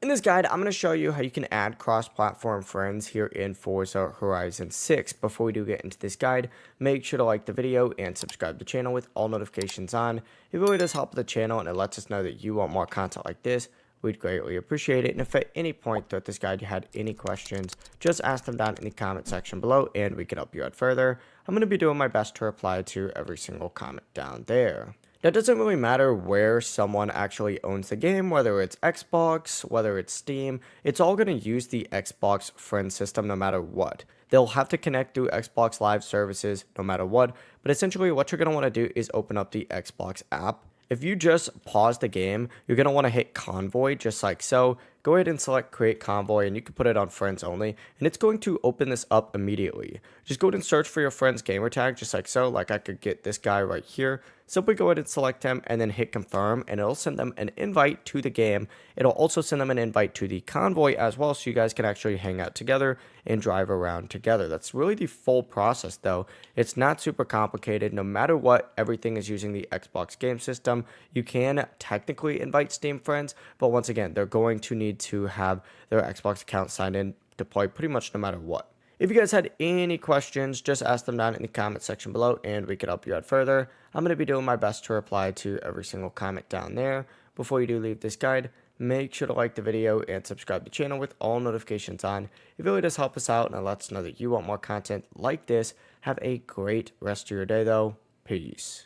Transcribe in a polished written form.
In this guide, I'm going to show you how you can add cross-platform friends here in Forza Horizon 6. Before we do get into this guide, make sure to like the video and subscribe to the channel with all notifications on. It really does help the channel and it lets us know that you want more content like this. We'd greatly appreciate it. And if at any point throughout this guide you had any questions, just ask them down in the comment section below and we can help you out further. I'm going to be doing my best to reply to every single comment down there. Now, it doesn't really matter where someone actually owns the game, whether it's Xbox, whether it's Steam, it's all going to use the Xbox friend system no matter what. They'll have to connect through Xbox Live services no matter what, but essentially what you're going to want to do is open up the Xbox app. If you just pause the game, you're going to want to hit Convoy just like so. Go ahead and select Create Convoy and you can put it on Friends Only, and it's going to open this up immediately. Just go ahead and search for your friend's gamertag just like so, like I could get this guy right here. Simply go ahead and select him and then hit confirm, and it'll send them an invite to the game. It'll also send them an invite to the convoy as well, so you guys can actually hang out together and drive around together. That's really the full process though. It's not super complicated. No matter what, everything is using the Xbox game system. You can technically invite Steam friends, but once again, they're going to need to have their Xbox account signed in to play pretty much no matter what. If you guys had any questions, just ask them down in the comment section below and we can help you out further. I'm going to be doing my best to reply to every single comment down there. Before you do leave this guide, make sure to like the video and subscribe to the channel with all notifications on. It really does help us out and it lets us know that you want more content like this. Have a great rest of your day though. Peace.